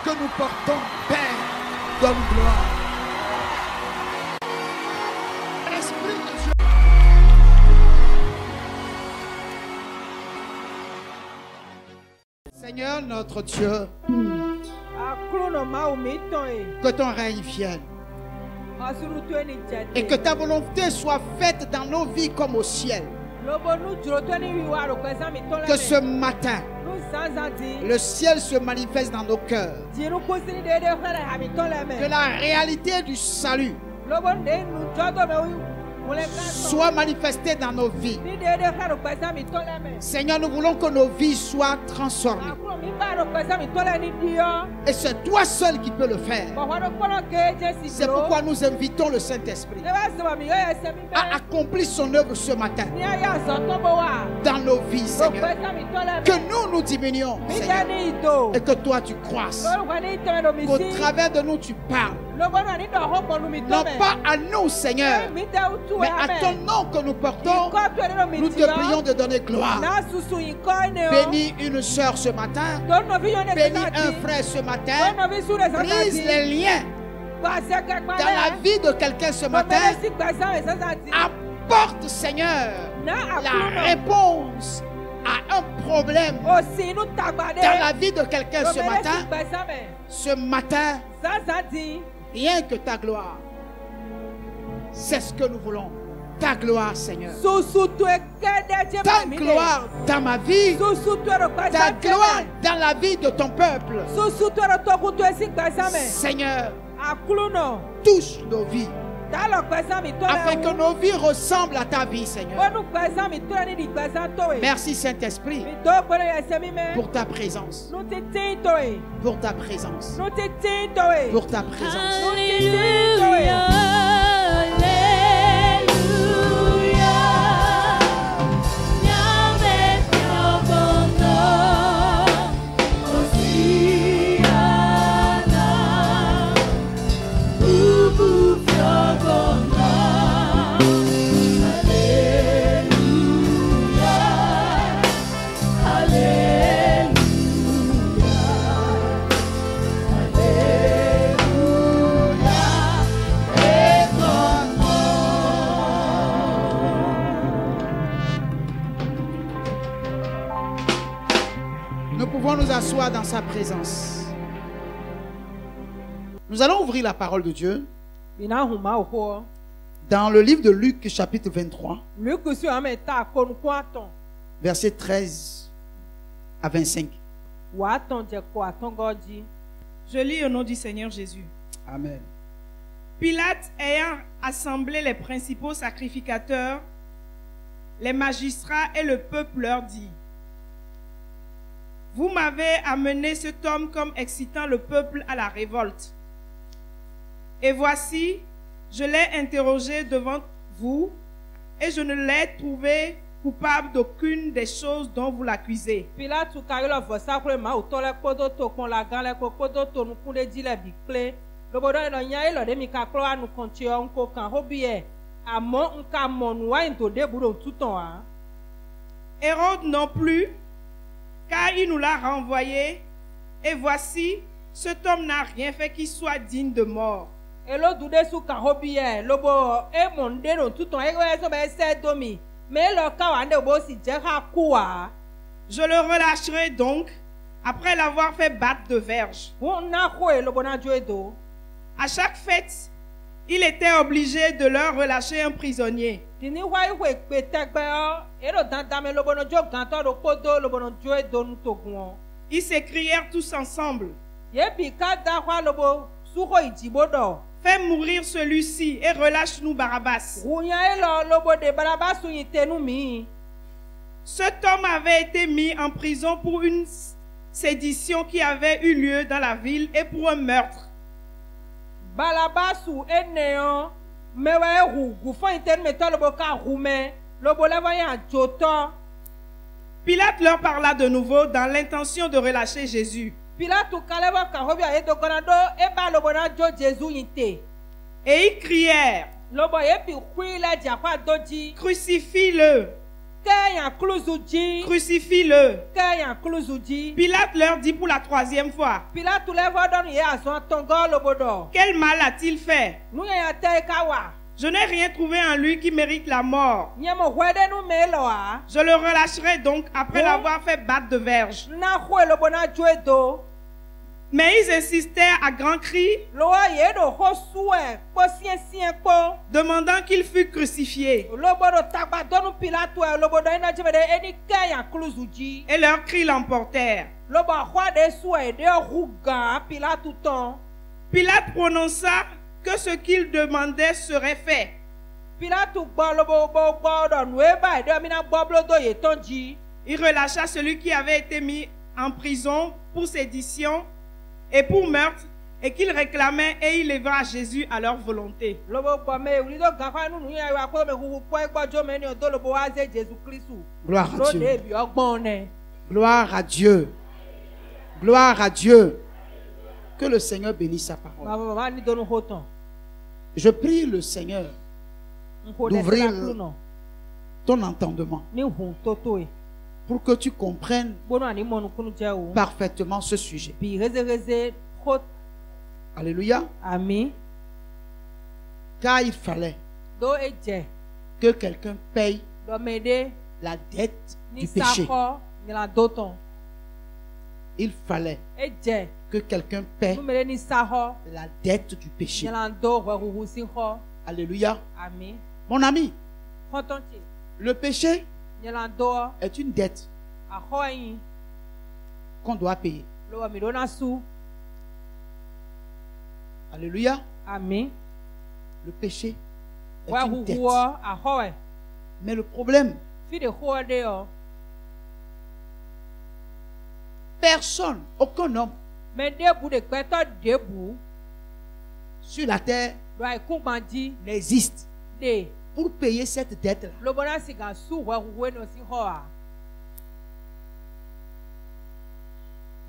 que nous portons, Père, donne gloire. Esprit de Dieu. Seigneur notre Dieu, que ton règne vienne et que ta volonté soit faite dans nos vies comme au ciel. Que ce matin, le ciel se manifeste dans nos cœurs. Que la réalité du salut soit manifestée dans nos vies. Seigneur, nous voulons que nos vies soient transformées. Et c'est toi seul qui peux le faire. C'est pourquoi nous invitons le Saint-Esprit à accomplir son œuvre ce matin dans nos vies, Seigneur. Que nous diminuions, Seigneur, et que toi tu croisses. Qu'au travers de nous tu parles. Non pas à nous, Seigneur, mais à ton nom que nous portons. Nous te prions de donner gloire. Bénis une soeur ce matin. Bénis un frère ce matin. Brise les liens dans la vie de quelqu'un ce matin. Apporte, Seigneur, la réponse à un problème dans la vie de quelqu'un ce matin. Ce matin, rien que ta gloire. C'est ce que nous voulons. Ta gloire, Seigneur. Ta gloire dans ma vie. Ta gloire dans la vie de ton peuple. Seigneur, touche nos vies afin que nos vies ressemblent à ta vie, Seigneur. Merci, Saint-Esprit, pour ta présence. Pour ta présence. Pour ta présence. Alléluia. Nous asseoir dans sa présence. Nous allons ouvrir la parole de Dieu dans le livre de Luc chapitre 23 versets 13 à 25. Je lis au nom du Seigneur Jésus. Amen. Pilate ayant assemblé les principaux sacrificateurs, les magistrats et le peuple leur dit: vous m'avez amené cet homme comme excitant le peuple à la révolte. Et voici, je l'ai interrogé devant vous et je ne l'ai trouvé coupable d'aucune des choses dont vous l'accusez. Hérode non plus, car il nous l'a renvoyé, et voici, cet homme n'a rien fait qui soit digne de mort. Je le relâcherai donc, après l'avoir fait battre de verge. À chaque fête, il était obligé de leur relâcher un prisonnier. Ils s'écrièrent tous ensemble: fais mourir celui-ci et relâche-nous Barabbas. Cet homme avait été mis en prison pour une sédition qui avait eu lieu dans la ville et pour un meurtre. Pilate leur parla de nouveau dans l'intention de relâcher Jésus. Et ils crièrent: crucifie-le. Crucifie-le. Pilate leur dit pour la 3e fois. Quel mal a-t-il fait? Je n'ai rien trouvé en lui qui mérite la mort. Je le relâcherai donc après l'avoir fait battre de verge. Mais ils insistèrent à grands cris, demandant qu'il fût crucifié. Et leurs cris l'emportèrent. Pilate prononça que ce qu'il demandait serait fait. Il relâcha celui qui avait été mis en prison pour sédition et pour meurtre, et qu'il réclamait, et il leva Jésus à leur volonté. Gloire à Dieu. Gloire à Dieu. Gloire à Dieu. Que le Seigneur bénisse sa parole. Je prie le Seigneur d'ouvrir ton entendement pour que tu comprennes parfaitement ce sujet. Alléluia. Amen. Car il fallait que quelqu'un paye la dette du péché. Il fallait que quelqu'un paie la dette du péché. Alléluia. Amen. Mon ami, le péché est une dette qu'on doit payer. Alléluia. Amen. Le péché est une dette. Mais le problème, personne, aucun homme sur la terre n'existe pour payer cette dette-là.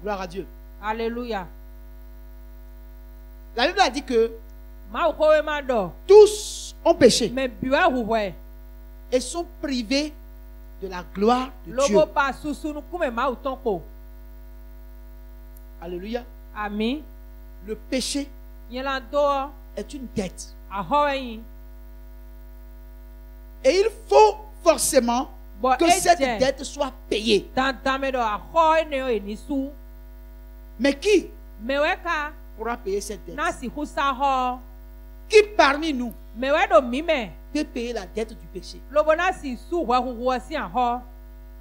Gloire à Dieu. Alléluia. La Bible a dit que tous ont péché et sont privés de la gloire de Dieu. Alléluia. Amen. Le péché est une dette. Et il faut forcément que cette dette soit payée. Mais qui pourra payer cette dette? Qui parmi nous peut payer la dette du péché?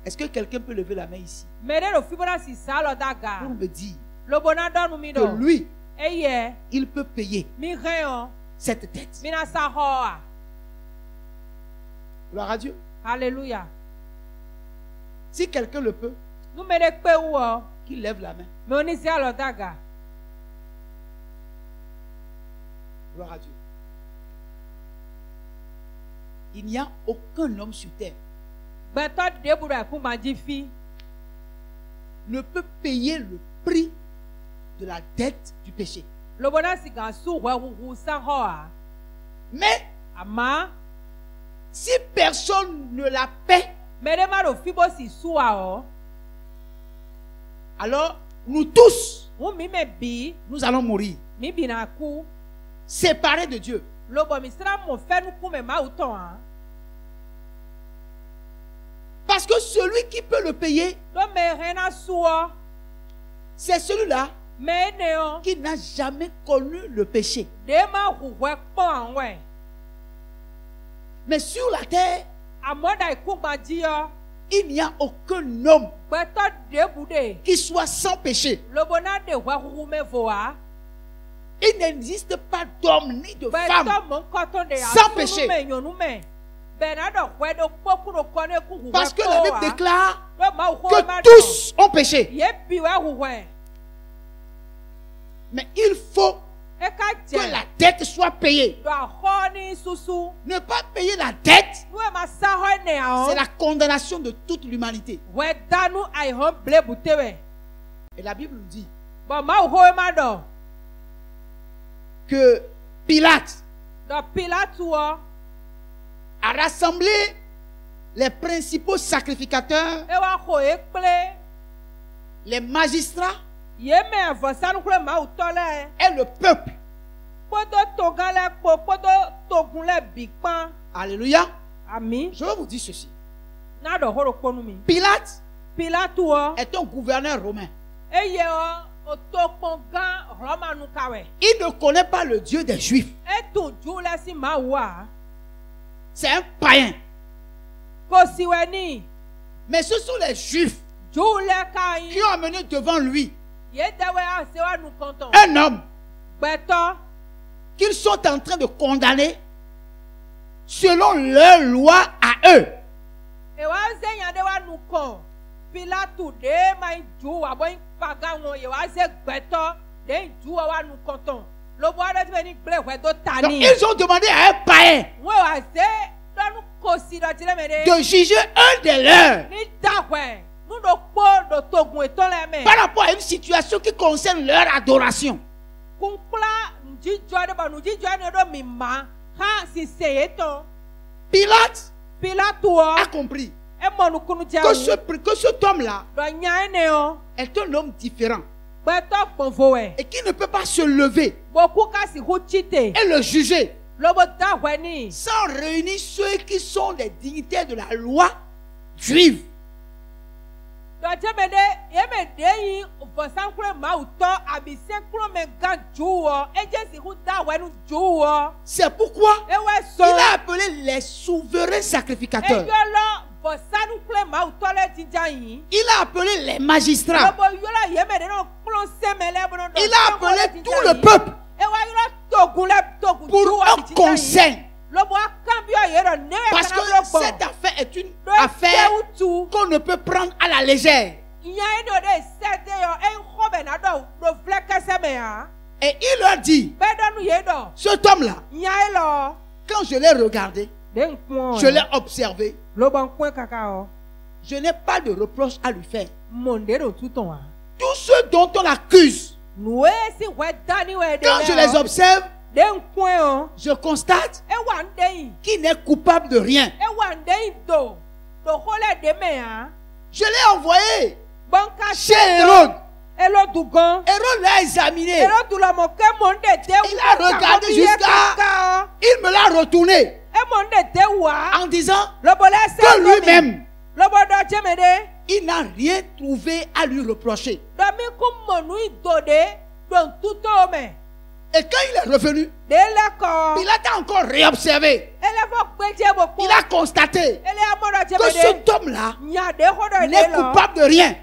Est-ce que quelqu'un peut lever la main ici pour me dire que lui, il peut payer cette dette? Gloire à Dieu. Alléluia. Si quelqu'un le peut, qu'il lève la main. Gloire à Dieu. Il n'y a aucun homme sur terre ne peut payer le prix de la dette du péché. Mais si personne ne la paie, alors nous tous, nous allons mourir, séparés de Dieu. Parce que celui qui peut le payer, c'est celui-là qui n'a jamais connu le péché. Mais sur la terre, il n'y a aucun homme qui soit sans péché. Il n'existe pas d'homme ni de femme sans péché. Parce que la Bible déclare que tous ont péché. Mais il faut que la dette soit payée. Ne pas payer la dette, c'est la condamnation de toute l'humanité. Et la Bible nous dit que Pilate a rassemblé les principaux sacrificateurs, les magistrats et le peuple. Alléluia. Je vais vous dire ceci. Pilate est un gouverneur romain. Il ne connaît pas le Dieu des Juifs. C'est un païen. Mais ce sont les Juifs qui ont amené devant lui un homme qu'ils sont en train de condamner selon leur loi à eux. Donc ils ont demandé à un païen de juger un des leurs par rapport à une situation qui concerne leur adoration. Pilate a compris que cet homme-là est un homme différent et qui ne peut pas se lever et le juger sans réunir ceux qui sont des dignitaires de la loi juive. C'est pourquoi il a appelé les souverains sacrificateurs. Il a appelé les magistrats. Il a appelé tout le peuple pour un conseil. Parce que cette affaire est une affaire qu'on ne peut prendre à la légère. Et il leur dit, cet homme-là, quand je l'ai regardé, je l'ai observé, je n'ai pas de reproche à lui faire. Tous ceux dont on accuse, quand je les observe, je constate qu'il n'est coupable de rien. Je l'ai envoyé chez Hérode. Hérode l'a examiné. Il a regardé jusqu'à... Il me l'a retourné en disant que lui-même, il n'a rien trouvé à lui reprocher. Et quand il est revenu, Pilate a encore réobservé. Il a constaté que cet homme-là n'est coupable de rien.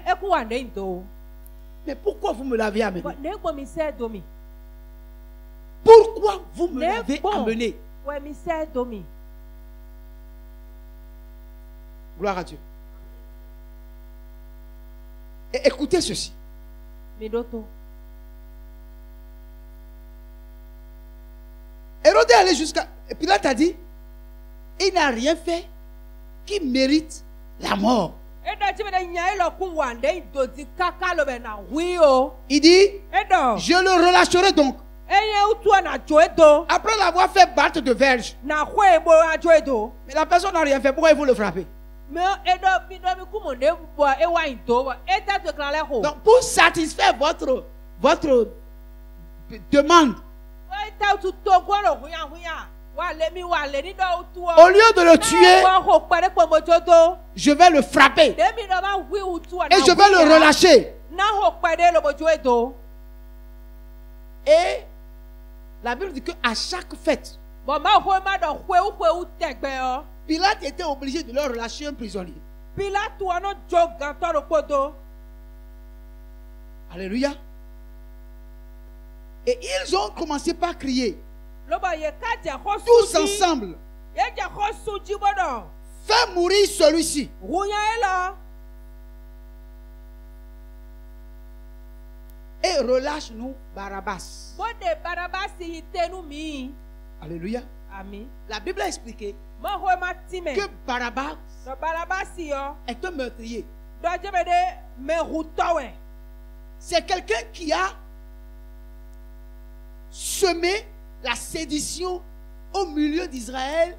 Mais pourquoi vous me l'avez amené? Pourquoi vous me l'avez amené? Gloire à Dieu. Et écoutez ceci. Hérode est allé jusqu'à... Pilate a dit, il n'a rien fait qui mérite la mort. Il dit, je le relâcherai donc. Après l'avoir fait battre de verge. Mais la personne n'a rien fait. Pourquoi il faut le frapper? Donc pour satisfaire votre demande, au lieu de le tuer, je vais le frapper et je vais le relâcher. Et la Bible dit qu'à chaque fête, Pilate était obligé de leur relâcher un prisonnier. Alléluia. Et ils ont commencé par crier tous ensemble, fais mourir celui-ci. Et relâche-nous Barabbas. Alléluia. La Bible a expliqué que Barabbas est un meurtrier. C'est quelqu'un qui a semé la sédition au milieu d'Israël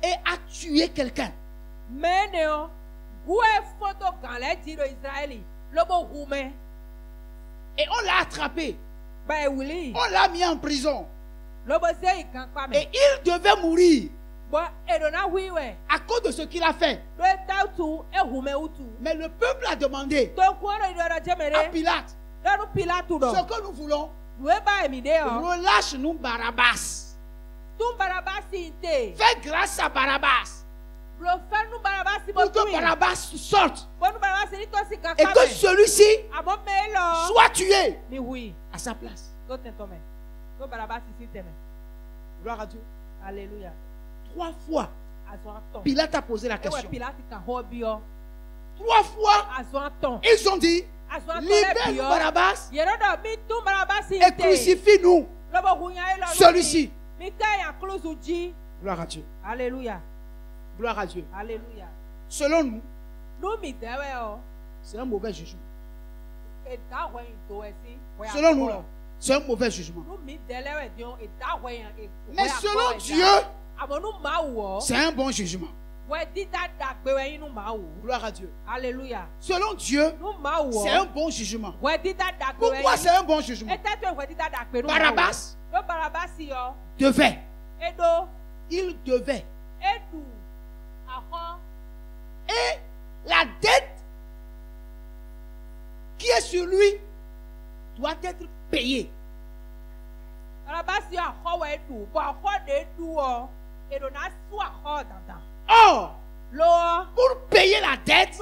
et a tué quelqu'un. Et on l'a attrapé. On l'a mis en prison. Et il devait mourir à cause de ce qu'il a fait. Mais le peuple a demandé à Pilate, ce que nous voulons, relâche-nous Barabbas. Fais grâce à Barabbas pour que Barabbas sorte et que celui-ci soit tué à sa place. Gloire à Dieu. Alléluia. 3 fois, Pilate a posé la question. 3 fois, ils ont dit, libère Barabbas et crucifie-nous celui-ci. Gloire à Dieu. Alléluia. Gloire à Dieu. Alléluia. Selon nous, c'est un mauvais jugement. Selon nous, c'est un mauvais jugement. Mais selon Dieu, c'est un bon jugement. Gloire à Dieu. Alléluia. Selon Dieu, c'est un bon jugement. Pourquoi c'est un bon jugement? Barabbas devait. Il devait. Et la dette qui est sur lui doit être payée. Or, pour payer la dette,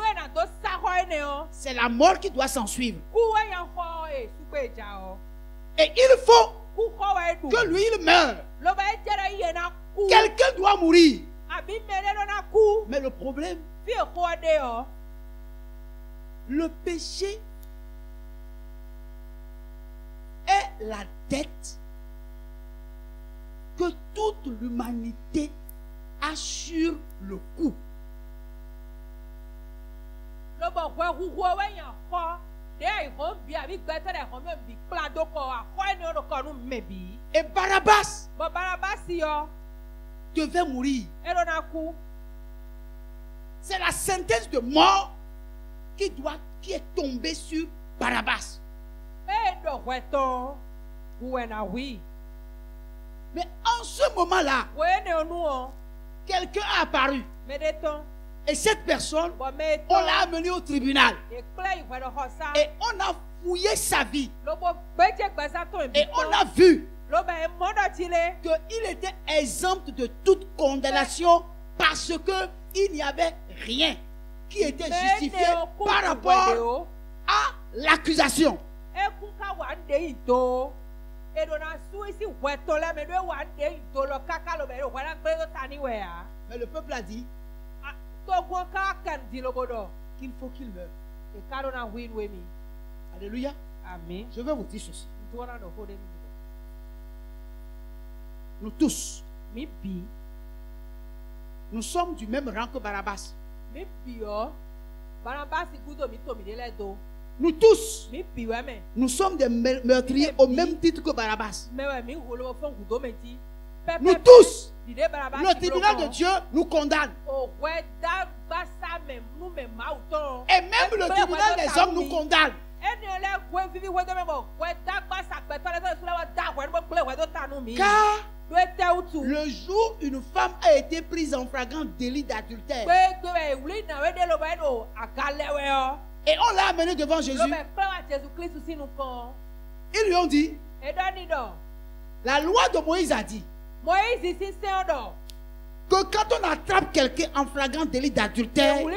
c'est la mort qui doit s'en suivre. Et il faut que lui il meure. Quelqu'un doit mourir. Mais le problème, le péché est la dette que toute l'humanité a sur le coup. Et Barabbas devait mourir. C'est la sentence de mort qui est tombée sur Barabbas. Mais en ce moment-là, quelqu'un a apparu. Et cette personne, on l'a amené au tribunal. Et on a fouillé sa vie. Et on a vu qu'il était exempt de toute condamnation parce qu'il n'y avait rien qui était justifié par rapport à l'accusation. Mais le peuple a dit qu'il faut qu'il meure. Alléluia. Amen. Je vais vous dire ceci. Nous tous, nous sommes du même rang que Barabbas. Nous tous, nous sommes des meurtriers au même titre que Barabbas. Nous tous, le tribunal de Dieu nous condamne. Et même le tribunal des hommes nous condamne. Car le jour où une femme a été prise en flagrant délit d'adultère et on l'a amenée devant Jésus, ils lui ont dit, la loi de Moïse a dit que quand on attrape quelqu'un en flagrant délit d'adultère, on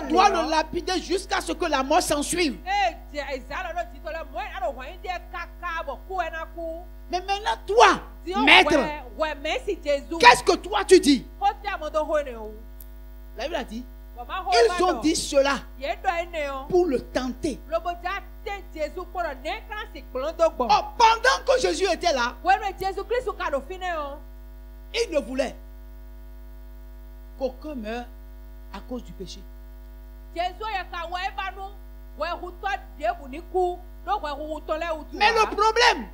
doit le lapider jusqu'à ce que la mort s'en suive. Mais maintenant, toi, maître, qu'est-ce que toi tu dis? La Bible a dit, ils ont dit cela pour le tenter. Oh, pendant que Jésus était là, il ne voulait qu'aucun meure à cause du péché. Mais le problème,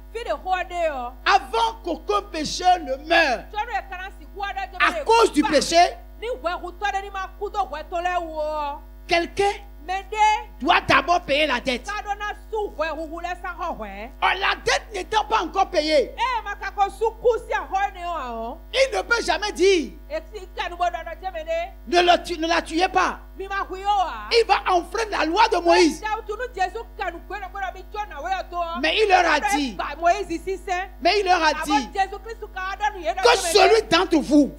avant qu'aucun pécheur ne meure, à cause du péché, quelqu'un doit d'abord payer la dette. La dette n'étant pas encore payée, il ne peut jamais dire ne la tuez pas. Il va enfreindre la loi de Moïse. Mais il leur a dit que celui d'entre vous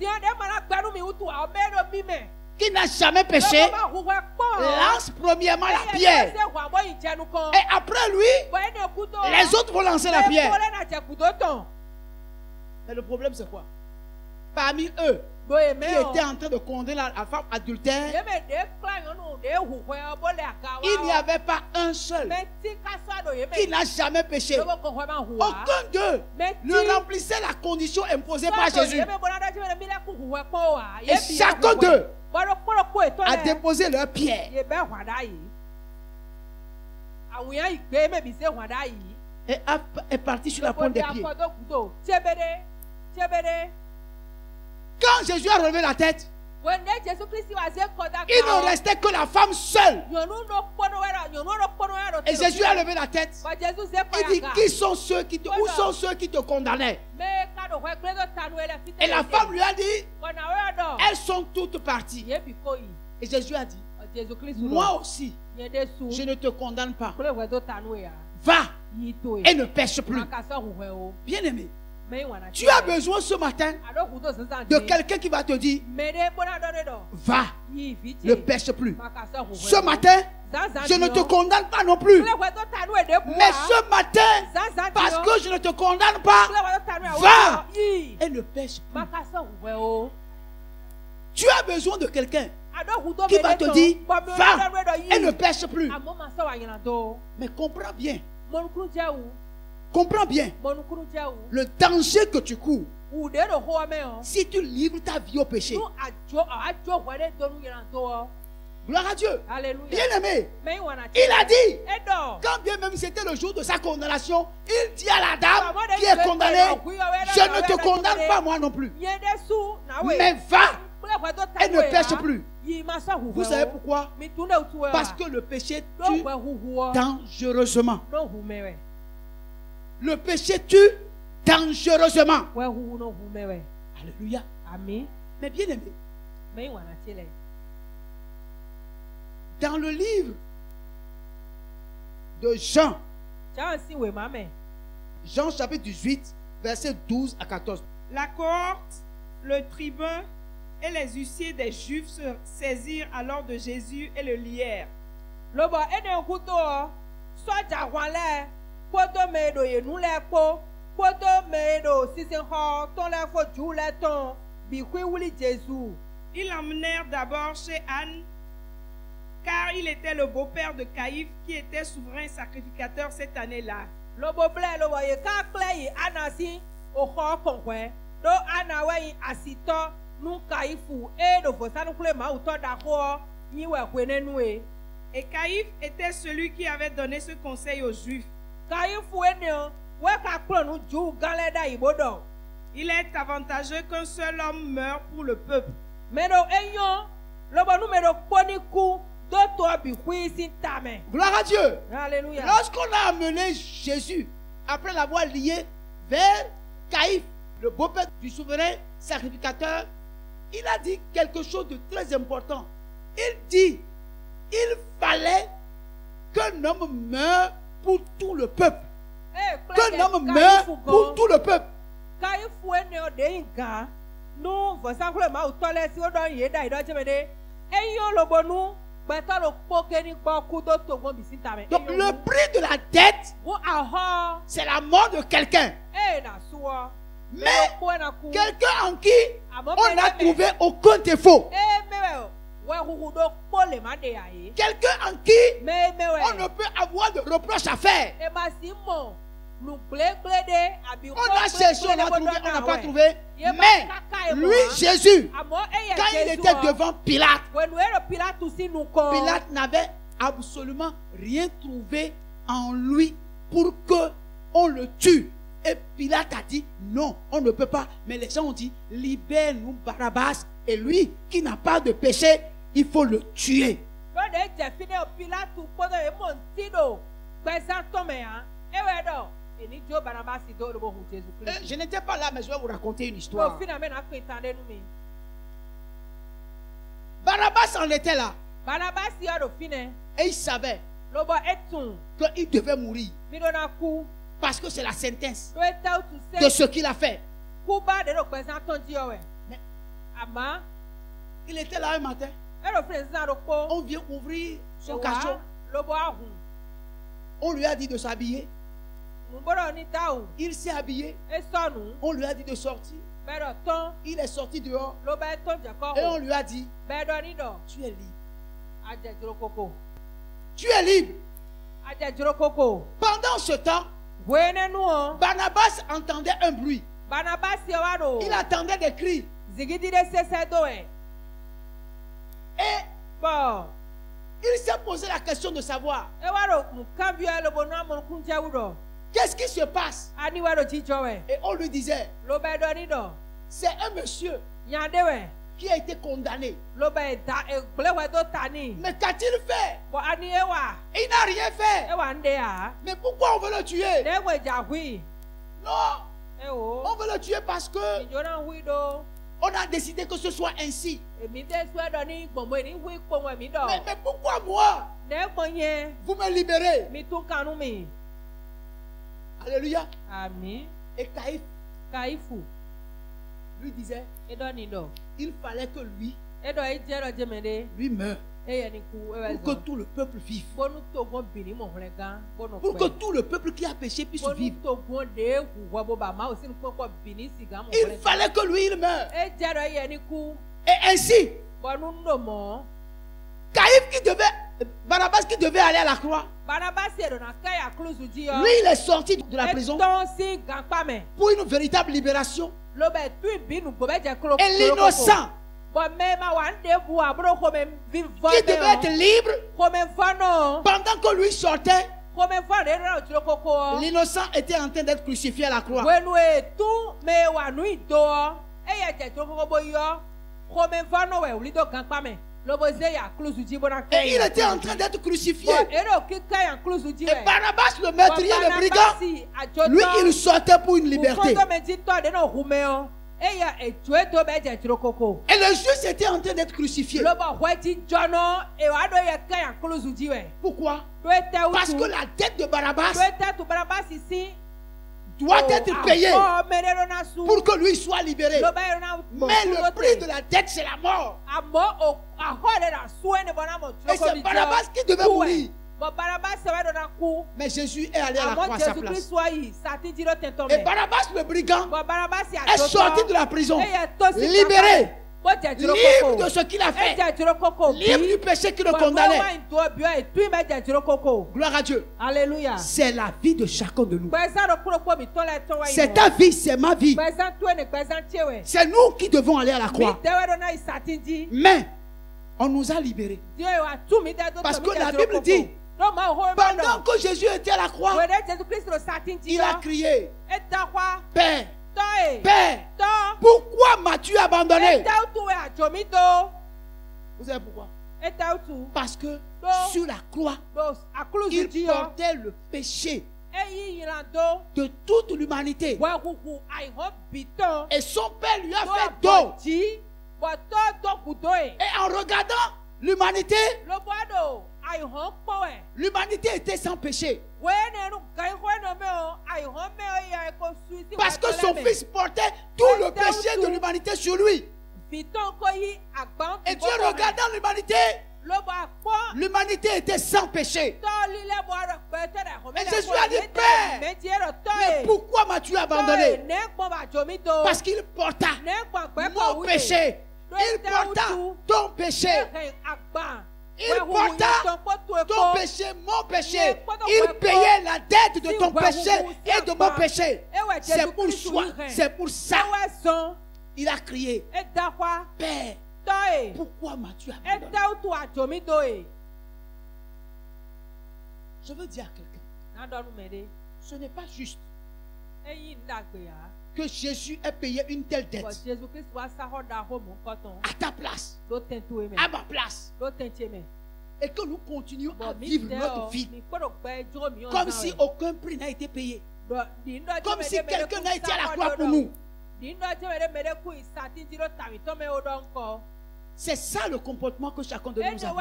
qui n'a jamais péché lance premièrement la pierre. Et après lui, les autres vont lancer la pierre. Mais le problème c'est quoi? Parmi eux qui étaient en train de condamner la femme adultère, il n'y avait pas un seul qui n'a jamais péché. Aucun d'eux ne remplissait la condition imposée par Jésus. Et chacun d'eux a déposé leur pierre. Et est parti sur la pointe des pieds. Quand Jésus a relevé la tête, il ne restait que la femme seule. Et Jésus a levé la tête. Il dit, où sont ceux qui te condamnaient? Et la femme lui a dit, elles sont toutes parties. Et Jésus a dit, moi aussi, je ne te condamne pas. Va et ne pêche plus. Bien aimé, tu as besoin ce matin de quelqu'un qui va te dire, va, ne pêche plus. Ce matin, je ne te condamne pas non plus. Mais ce matin, parce que je ne te condamne pas, va et ne pêche plus. Tu as besoin de quelqu'un qui va te dire, va et ne pêche plus. Mais comprends bien. Comprends bien le danger que tu cours si tu livres ta vie au péché. Gloire à Dieu. Bien aimé, il a dit, quand bien même c'était le jour de sa condamnation, il dit à la dame qui est condamnée, je ne te condamne pas moi non plus, mais va et ne pêche plus. Vous savez pourquoi? Parce que le péché tue dangereusement. Le péché tue dangereusement. Alléluia. Amen. Mais bien aimé, dans le livre de Jean, Jean chapitre 18, versets 12 à 14. La cohorte, le tribun et les huissiers des Juifs se saisirent alors de Jésus et le lièrent. Ils l'emmenèrent d'abord chez Anne, car il était le beau-père de Caïphe qui était souverain sacrificateur cette année-là. Et Caïphe était celui qui avait donné ce conseil aux Juifs. Il est avantageux qu'un seul homme meure pour le peuple. Gloire à Dieu. Alléluia. Lorsqu'on a amené Jésus, après l'avoir lié vers Caïphe, le beau-père du souverain sacrificateur, il a dit quelque chose de très important. Il dit, il fallait qu'un homme meure pour tout le peuple. Qu'un homme meure pour tout le peuple. Donc le prix de la dette, c'est la mort de quelqu'un. Mais quelqu'un en qui on n'a trouvé aucun défaut. Quelqu'un en qui on ne peut avoir de reproche à faire. On a cherché, on a trouvé, on n'a pas trouvé. Mais lui, Jésus, quand il était devant Pilate, Pilate n'avait absolument rien trouvé en lui pour qu'on le tue Et Pilate a dit, non, on ne peut pas. Mais les gens ont dit, libère-nous Barabbas. Et lui, qui n'a pas de péché, il faut le tuer. Je n'étais pas là, mais je vais vous raconter une histoire. Barabbas en était là. Et il savait qu'il devait mourir. Parce que c'est la sentence de ce qu'il a fait. Mais il était là un matin. On vient ouvrir son cachot. On lui a dit de s'habiller. Il s'est habillé. On lui a dit de sortir. Il est sorti dehors. Et on lui a dit, tu es libre. Tu es libre. Pendant ce temps, Barnabas entendait un bruit. Il attendait des cris. Et il s'est posé la question de savoir qu'est-ce qui se passe. Et on lui disait, c'est un monsieur qui a été condamné. Mais qu'a-t-il fait? Il n'a rien fait. Mais pourquoi on veut le tuer? Non, on veut le tuer parce que on a décidé que ce soit ainsi. Mais pourquoi moi? Vous me libérez. Alléluia. Amen. Et Caïphe lui disait, il fallait que lui meure pour que tout le peuple vive. Pour que tout le peuple qui a péché puisse vivre. Il fallait que lui il meure. Et ainsi, Barabbas qui devait aller à la croix, lui il est sorti de la prison pour une véritable libération. Et l'innocent qui devait être libre, pendant que lui sortait, l'innocent était en train d'être crucifié à la croix. Et il était en train d'être crucifié. Et Barabbas, le meurtrier, le brigand, lui il sortait pour une liberté. Et le juste était en train d'être crucifié. Pourquoi? Parce que la dette de Barabbas doit être payée pour que lui soit libéré. Mais le prix de la dette, c'est la mort. Et c'est Barabbas qui devait mourir. Mais Jésus est allé à la croix à sa place. Et Barabbas, le brigand, est sorti de la prison, libéré, libre de ce qu'il a fait, libre du péché qui le condamnait. Gloire à Dieu. Alléluia. C'est la vie de chacun de nous. C'est ta vie, c'est ma vie. C'est nous qui devons aller à la croix. Mais on nous a libérés. Parce que la Bible dit, pendant que Jésus était à la croix, il a crié, Père, Père, pourquoi m'as-tu abandonné? Vous savez pourquoi? Parce que sur la croix, il portait le péché de toute l'humanité. Et son Père lui a fait don. Et en regardant l'humanité, l'humanité était sans péché. Parce que son fils portait tout le péché de l'humanité sur lui. Et Dieu regardant l'humanité, l'humanité était sans péché. Et Jésus a dit, Père, mais pourquoi m'as-tu abandonné? Parce qu'il porta mon péché. Il porta ton péché. Il porta ton péché, mon péché. Il payait la dette de ton péché et de mon péché. C'est pour ça. Il a crié, Père, pourquoi m'as-tu abandonné? Je veux dire à quelqu'un, ce n'est pas juste que Jésus ait payé une telle dette à ta place, à ma place, et que nous continuions à vivre notre vie comme si aucun prix n'a été payé, comme si quelqu'un n'a été à la croix pour nous. C'est ça le comportement que chacun de nous a.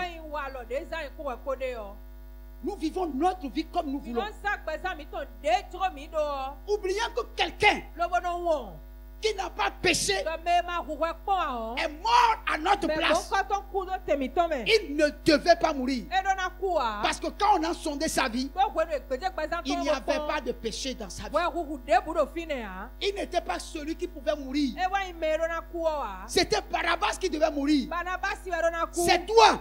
Nous vivons notre vie comme nous voulons. Oublions que quelqu'un qui n'a pas péché est mort à notre place. Il ne devait pas mourir. Parce que quand on a sondé sa vie, il n'y avait pas de péché dans sa vie. Il n'était pas celui qui pouvait mourir. C'était Barabbas qui devait mourir. C'est toi.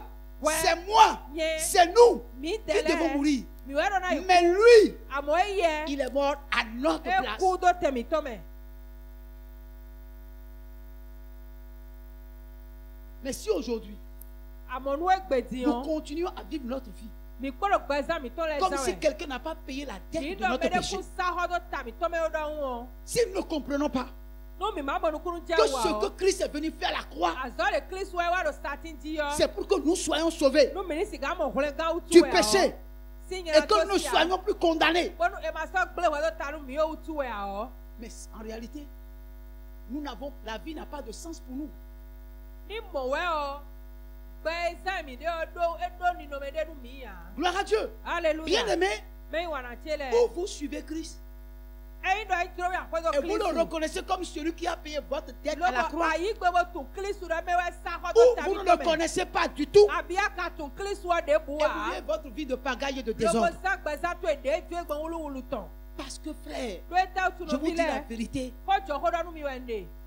C'est moi, c'est nous qui devons mourir. Mais lui, il est mort à notre place. Mais si aujourd'hui, nous continuons à vivre notre vie comme si quelqu'un n'a pas payé la dette de notre péché, si nous ne comprenons pas que ce que Christ est venu faire à la croix, c'est pour que nous soyons sauvés du péché et que nous soyons plus condamnés. Mais en réalité, la vie n'a pas de sens pour nous. Gloire à Dieu. Bien-aimé, où vous suivez Christ et vous le reconnaissez comme celui qui a payé votre dette à la croix, ou vous ne le connaissez pas du tout et vous vivez votre vie de pagaille et de désordre. Parce que frère, je vous dis la vérité,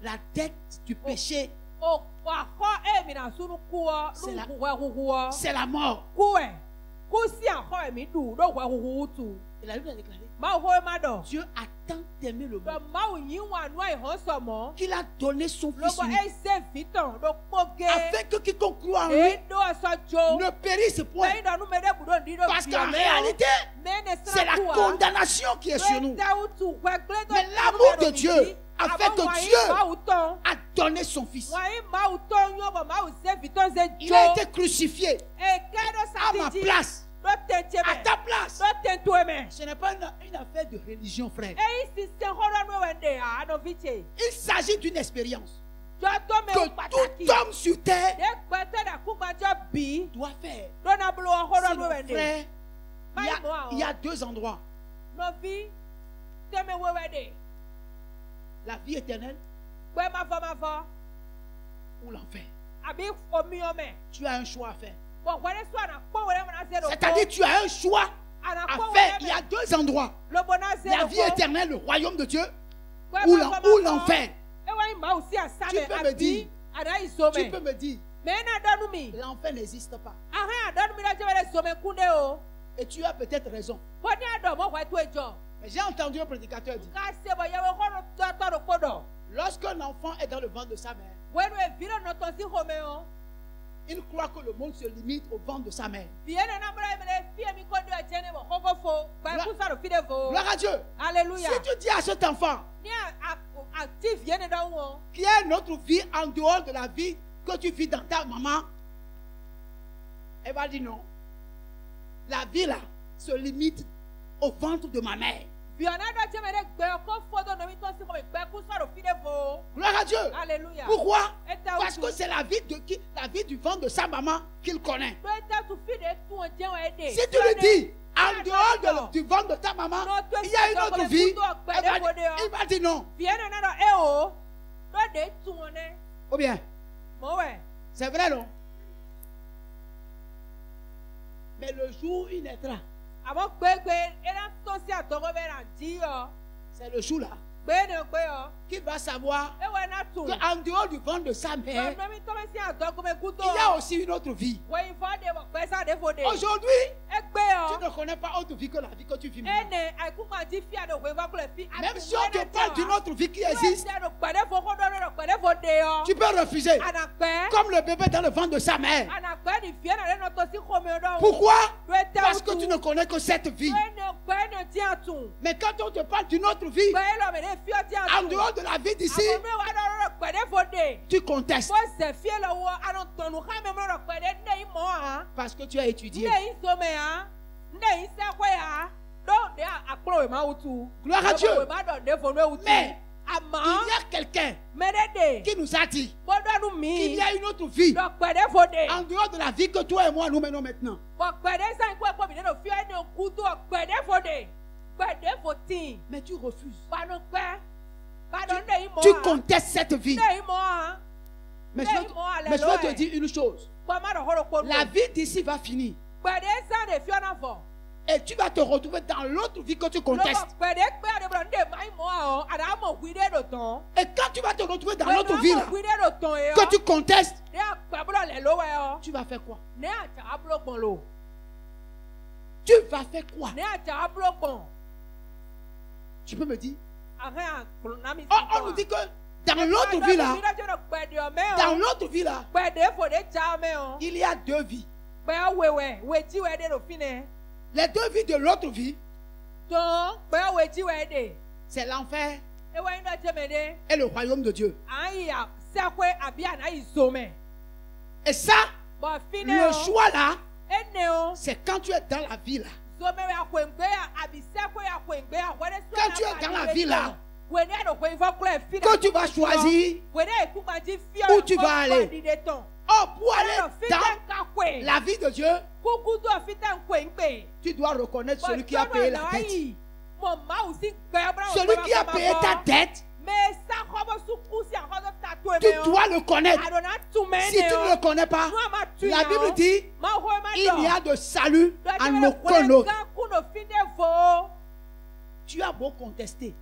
la dette du péché, c'est la mort. Et la Bible a déclaré, Dieu a tant aimé le monde qu'il a donné son Fils unique, afin que quiconque croit en lui ne périsse point. Parce qu'en réalité, c'est la condamnation qui est sur nous. Mais l'amour de Dieu a fait que Dieu a donné son Fils. Il a été crucifié à ma place, à ta place. Ce n'est pas une affaire de religion, frère. Il s'agit d'une expérience que tout homme sur terre doit faire. Sinon, frère, il y a deux endroits: la vie éternelle ou l'enfer. Tu as un choix à faire. C'est-à-dire tu as un choix à faire. Il y a deux endroits: la vie éternelle, le royaume de Ou l'enfer. Tu peux me dire, l'enfer n'existe pas. Et tu as peut-être raison. Mais j'ai entendu un prédicateur dire, lorsqu'un enfant est dans le ventre de sa mère, il croit que le monde se limite au ventre de sa mère. Gloire à Dieu. Alléluia. Si tu dis à cet enfant qui a une autre vie en dehors de la vie que tu vis dans ta maman, elle va dire non. La vie là se limite au ventre de ma mère. Gloire à Dieu. Alléluia. Pourquoi? Parce que c'est la vie du ventre de sa maman qu'il connaît. Si tu lui dis en dehors du ventre de ta maman, il y a une autre vie, il va dire non. Ou bien, c'est vrai, non? Mais le jour où il naîtra, c'est le jour là qu'il va savoir qu'en dehors du ventre de sa mère, il y a aussi une autre vie. Aujourd'hui, tu ne connais pas autre vie que la vie que tu vis maintenant. Même si on te parle d'une autre vie qui existe, tu peux refuser. Comme le bébé dans le ventre de sa mère. Pourquoi? Parce que tu ne connais que cette vie. Mais quand on te parle d'une autre vie, en dehors de la vie d'ici, tu contestes. Parce que tu as étudié. Gloire à Dieu. Mais il y a quelqu'un qui nous a dit qu'il y a une autre vie en dehors de la vie que toi et moi nous menons maintenant. Mais tu refuses. Tu contestes cette vie. Mais je vais te dire une chose. La vie d'ici va finir. Et tu vas te retrouver dans l'autre vie que tu contestes. Et quand tu vas te retrouver dans l'autre vie là, que tu contestes, tu vas faire quoi? Tu vas faire quoi? Tu peux me dire? On nous dit que dans l'autre vie là, il y a deux vies. Les deux vies de l'autre vie, c'est l'enfer et le royaume de Dieu. Et ça, le choix là, c'est quand tu es dans la vie là. Quand tu es dans la vie là, que tu vas choisir où tu vas aller. Oh, pour aller dans la vie de Dieu, tu dois reconnaître celui qui a payé la dette. Celui qui a payé ta dette, tu dois le connaître. Si tu ne le connais pas, la Bible dit il n'y a de salut en aucun autre. Tu as beau contester,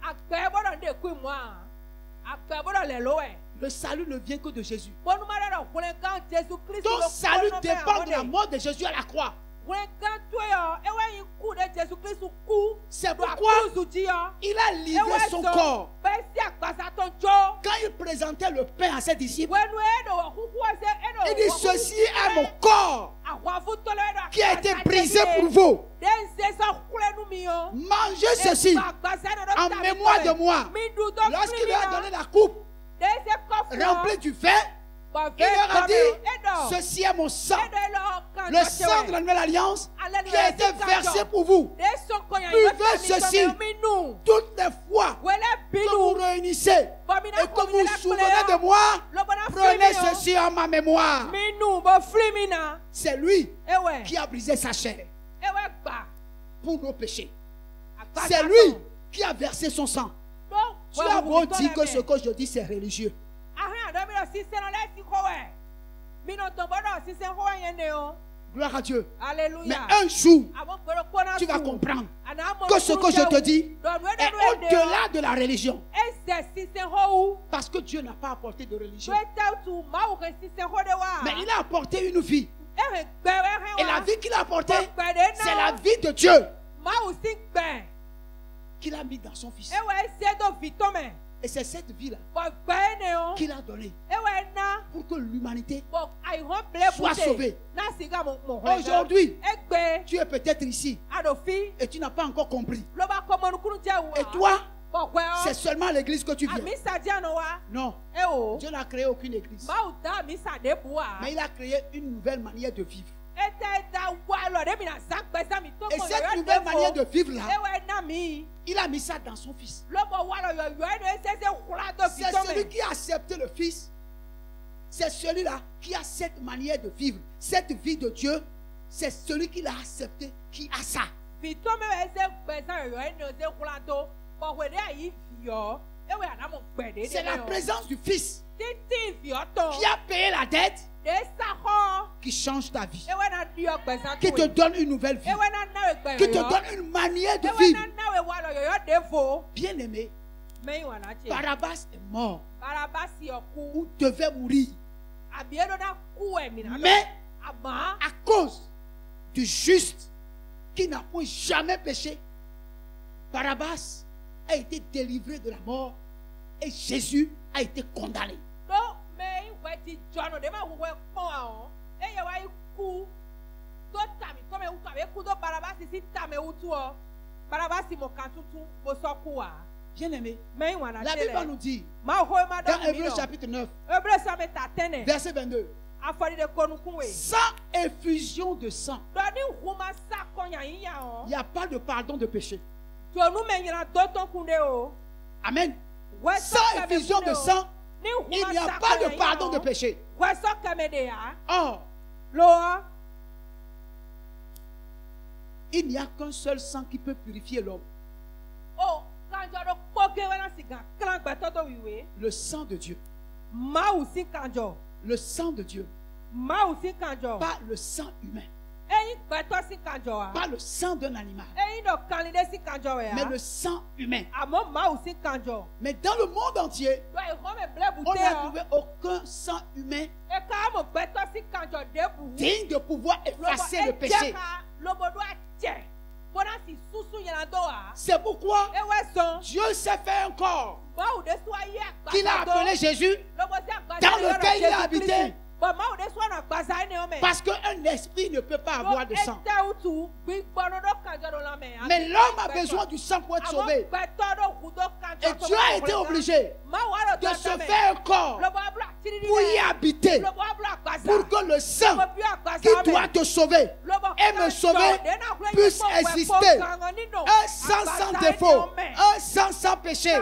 le salut ne vient que de Jésus. Ton salut dépend de la mort de Jésus à la croix. C'est pourquoi il a livré son corps. Quand il présentait le pain à ses disciples, il dit ceci est mon corps qui a été brisé pour vous. Mangez ceci en mémoire de moi. Lorsqu'il leur a donné la coupe remplie du vin, il leur a dit ceci est mon sang, le sang de la nouvelle alliance qui a été versé pour vous. Buvez ceci toutes les fois que vous réunissez et que vous vous souvenez de moi. Prenez ceci en ma mémoire. C'est lui qui a brisé sa chair pour nos péchés. C'est lui qui a versé son sang. Tu as beau dire que ce que je dis c'est religieux. Gloire à Dieu. Alléluia. Mais un jour, tu vas comprendre que ce que je te dis est au-delà de la religion. Parce que Dieu n'a pas apporté de religion. Mais il a apporté une vie. Et la vie qu'il a apportée, c'est la vie de Dieu qu'il a mis dans son Fils. Et c'est cette vie-là qu'il a donnée pour que l'humanité soit sauvée. Aujourd'hui, tu es peut-être ici et tu n'as pas encore compris. Et toi, c'est seulement l'église que tu viens. Non, Dieu n'a créé aucune église. Mais il a créé une nouvelle manière de vivre. Et cette nouvelle manière de vivre là, il a mis ça dans son Fils. C'est celui qui a accepté le Fils. C'est celui-là qui a cette manière de vivre. Cette vie de Dieu, c'est celui qui l'a accepté, qui a ça. C'est la présence du Fils qui a payé la dette, qui change ta vie, qui te donne une nouvelle vie, qui te donne une manière de vivre. Bien aimé, Barabbas est mort ou devait mourir. Mais à cause du juste qui n'a point jamais péché, Barabbas a été délivré de la mort et Jésus a été condamné. Bien aimé, la Bible va nous dire dans Hébreux chapitre 9, verset 22, sans effusion de sang, il n'y a pas de pardon de péché. Amen. Sans effusion de sang, il n'y a pas de pardon de péché. Or, il n'y a qu'un seul sang qui peut purifier l'homme. Le sang de Dieu. Le sang de Dieu. Pas le sang humain. Pas le sang d'un animal. Mais le sang humain. Mais dans le monde entier, on n'a trouvé aucun sang humain digne de pouvoir effacer le péché. C'est pourquoi Dieu s'est fait un corps qu'il a appelé Jésus, dans lequel il a habité. Parce qu'un esprit ne peut pas avoir de sang. Mais l'homme a besoin du sang pour être sauvé. Et Dieu a été obligé de se faire un corps pour y habiter. Pour que le sang qui doit te sauver et me sauver puisse exister. Un sang sans défaut. Un sang sans péché.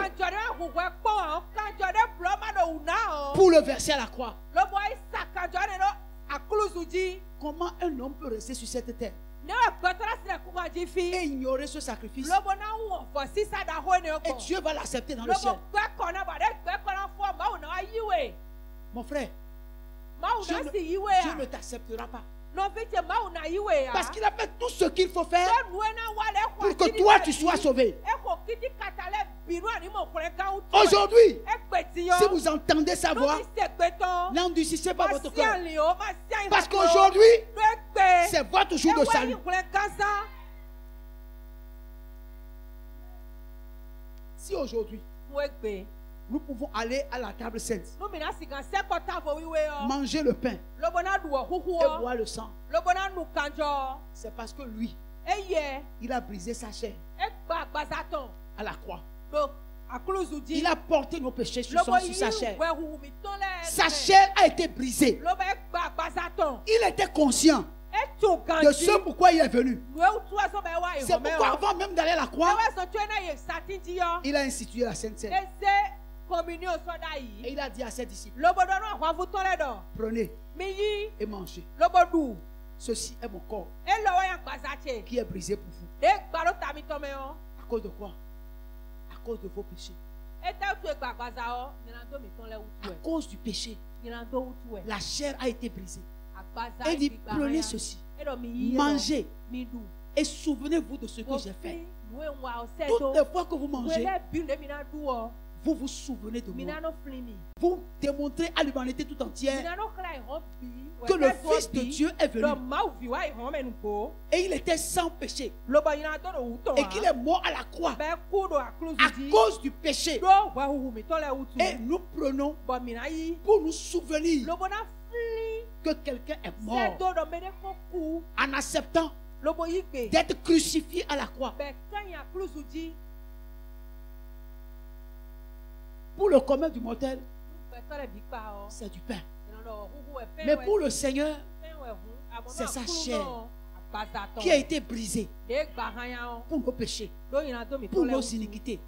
Pour le verser à la croix. Comment un homme peut rester sur cette terre et ignorer ce sacrifice? Et Dieu va l'accepter dans le ciel. Mon frère, Dieu ne t'acceptera pas. Parce qu'il a fait tout ce qu'il faut faire pour que toi tu sois sauvé. Aujourd'hui, si vous entendez sa voix, n'endurcissez pas votre cœur. Parce qu'aujourd'hui, c'est votre jour de salut. Si aujourd'hui, nous pouvons aller à la table sainte, manger le pain et boire le sang, c'est parce que lui, il a brisé sa chair à la croix. Il a porté nos péchés sur sa chair. Sa chair a été brisée. Il était conscient de ce pourquoi il est venu. C'est pourquoi avant même d'aller à la croix, il a institué la Sainte Seine. Et il a dit à ses disciples, prenez et mangez. Ceci est mon corps qui est brisé pour vous. À cause de quoi? À cause de vos péchés. À cause du péché, la chair a été brisée. Et il dit, prenez ceci, mangez et souvenez-vous de ce que j'ai fait. Toutes les fois que vous mangez, vous vous souvenez de moi. Vous démontrez à l'humanité tout entière que le Fils de Dieu est venu. Et il était sans péché. Et qu'il est mort à la croix à cause du péché. Et nous prenons pour nous souvenir que quelqu'un est mort en acceptant d'être crucifié à la croix. Pour le commun du mortel, c'est du pain. Mais pour le Seigneur, c'est sa chair qui a été brisée pour nos péchés, pour nos iniquités.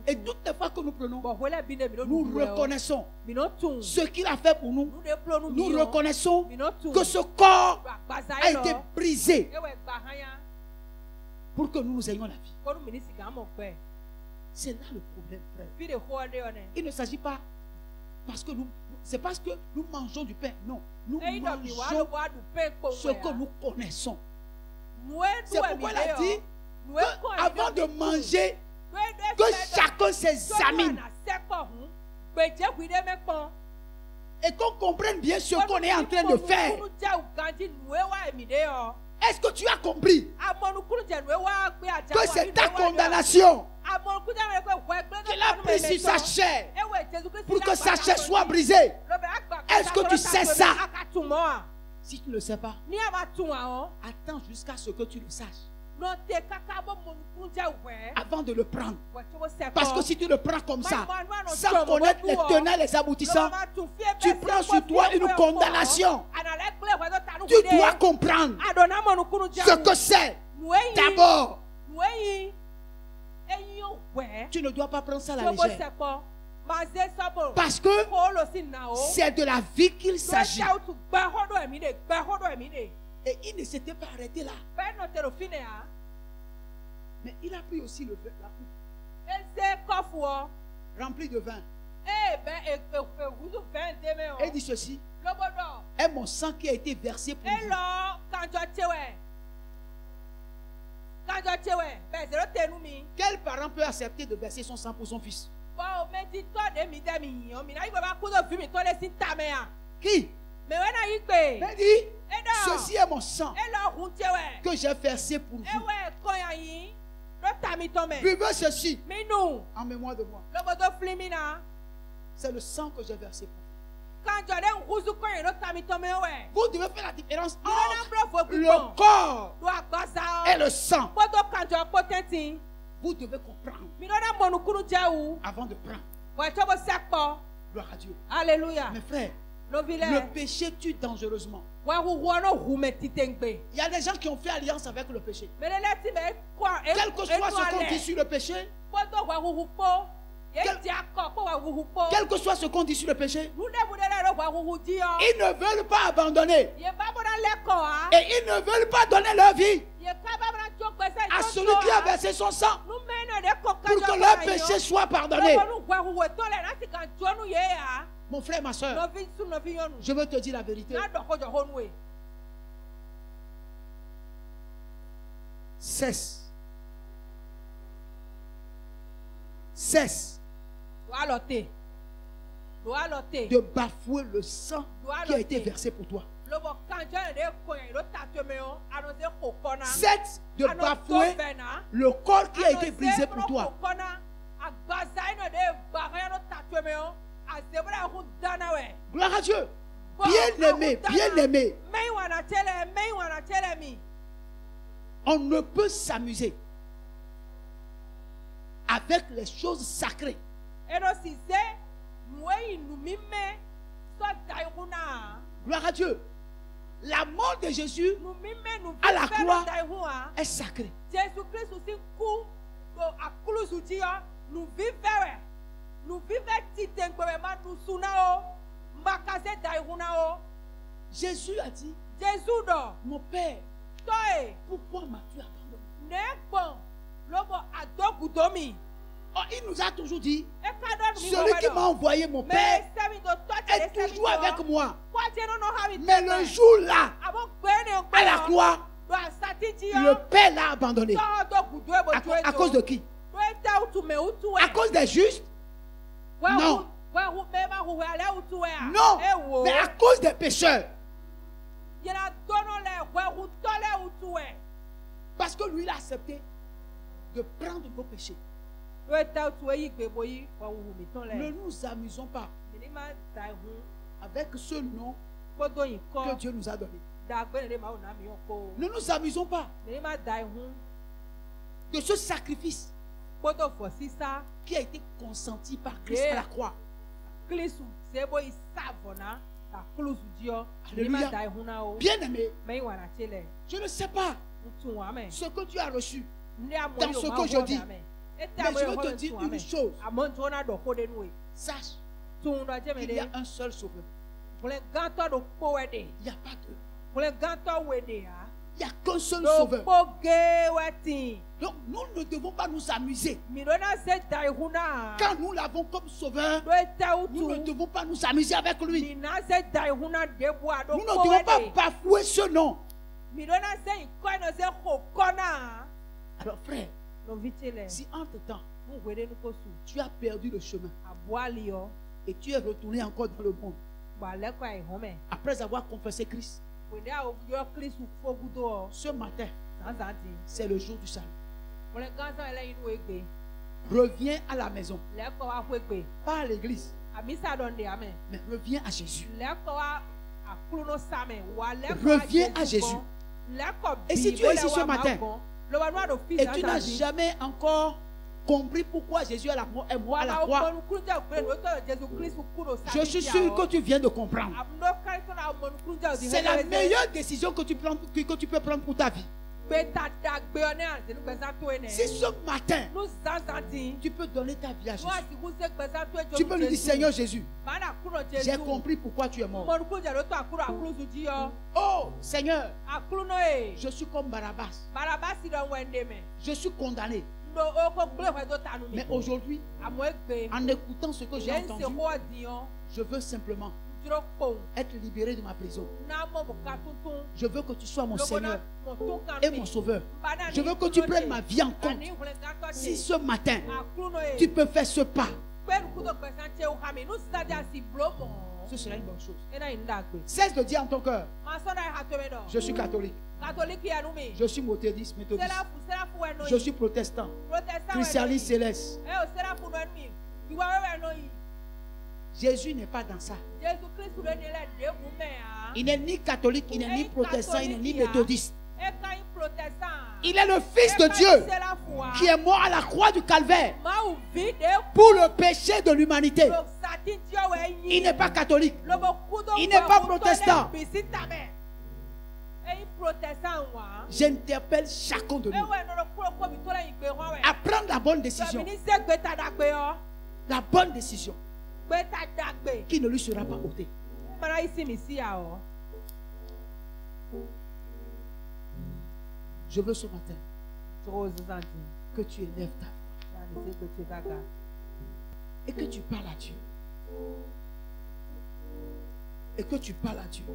Et toutes les fois que nous prenons, nous reconnaissons ce qu'il a fait pour nous. Nous reconnaissons que ce corps a été brisé pour que nous nous ayons la vie. C'est là le problème, frère. Il ne s'agit pas parce que c'est parce que nous mangeons du pain. Non, nous mangeons ce que nous connaissons. C'est pourquoi il a dit avant de manger, que chacun s'examine et qu'on comprenne bien ce qu'on est en train de faire. Est-ce que tu as compris que c'est ta condamnation qu'il a pris sur sa chair pour que sa chair soit brisée? Est-ce que tu sais ça? Si tu ne le sais pas, attends jusqu'à ce que tu le saches. avant de le prendre. Parce que si tu le prends comme ça, sans connaître les tenants et les aboutissants, tu prends sur toi une condamnation. Tu dois comprendre ce que c'est. D'abord, tu ne dois pas prendre ça à la légère. Parce que c'est de la vie qu'il s'agit. Et il ne s'était pas arrêté là. Mais il a pris aussi la coupe remplie de vin. Et il dit ceci: est mon sang qui a été versé pour vous. Quel parent peut accepter de verser son sang pour son fils? Qui? Il dit: ceci est mon sang que j'ai versé pour vous. Buvez ceci en mémoire de moi. C'est le sang que j'ai versé pour vous. Vous devez faire la différence entre le corps et le sang. Vous devez comprendre avant de prendre. Gloire à Dieu. Alléluia. Mes frères, le péché tue dangereusement. Il y a des gens qui ont fait alliance avec le péché. Quel que soit ce qu'on dit sur le péché, quel que soit ce qu'on dit sur le péché, ils ne veulent pas abandonner. Et ils ne veulent pas donner leur vie à celui qui a versé son sang pour que leur péché soit pardonné. Mon frère, ma soeur, je veux te dire la vérité. Cesse de bafouer le sang qui a été versé pour toi. Cesse de bafouer le corps qui a été brisé pour toi. Gloire à Dieu. Bien aimé, bien aimé. On ne peut s'amuser avec les choses sacrées. Gloire à Dieu. La mort de Jésus à la croix est sacrée. Jésus a dit: mon Père, pourquoi m'as-tu abandonné? Oh, il nous a toujours dit: celui qui m'a envoyé, mon Père, est toujours avec moi. Mais le jour là, à la croix, le Père l'a abandonné. À cause de qui? À cause des justes? Non. Non, mais à cause des pécheurs. Parce que lui, il a accepté de prendre nos péchés. Ne nous amusons pas avec ce nom que Dieu nous a donné. Ne nous amusons pas de ce sacrifice qui a été consenti par Christ à la croix. Alléluia. Bien aimé, je ne sais pas ce que tu as reçu dans ce que je dis, mais je veux te dire une chose. Sache qu'il y a un seul sauveur. Il n'y a pas deux. Il n'y a qu'un seul sauveur. Donc nous ne devons pas nous amuser. Quand nous l'avons comme sauveur, nous ne devons pas nous amuser avec lui. Nous ne devons pas bafouer ce nom. Alors frère, si entre-temps tu as perdu le chemin et tu es retourné encore dans le monde après avoir confessé Christ, ce matin, c'est le jour du salut. Reviens à la maison, pas à l'église, mais reviens à Jésus. Reviens à Jésus. Et si tu es ici ce matin, Et tu n'as jamais encore compris pourquoi Jésus est mort à la croix. Je suis sûr que tu viens de comprendre. C'est la meilleure décision que tu peux prendre pour ta vie. Si ce matin, tu peux donner ta vie à Jésus, tu peux lui dire, Seigneur Jésus, j'ai compris pourquoi tu es mort. Oh Seigneur, je suis comme Barabbas. Je suis condamné. Mais aujourd'hui, en écoutant ce que j'ai entendu, je veux simplement être libéré de ma prison. Je veux que tu sois mon Seigneur et mon Sauveur. Je veux que tu prennes ma vie en compte. Si ce matin, tu peux faire ce pas, ce serait une bonne chose. Cesse de dire en ton cœur, je suis catholique, je suis méthodiste, je suis protestant, christianiste céleste. Jésus n'est pas dans ça. Il n'est ni catholique, il n'est ni protestant, il n'est ni méthodiste. Il est le Fils de Dieu qui est mort à la croix du Calvaire pour le péché de l'humanité. Il n'est pas catholique, il n'est pas protestant. J'interpelle chacun de nous à prendre la bonne décision. La bonne décision qui ne lui sera pas ôtée. Je veux ce matin que tu élèves ta voix et que tu parles à Dieu. Et que tu parles à Dieu.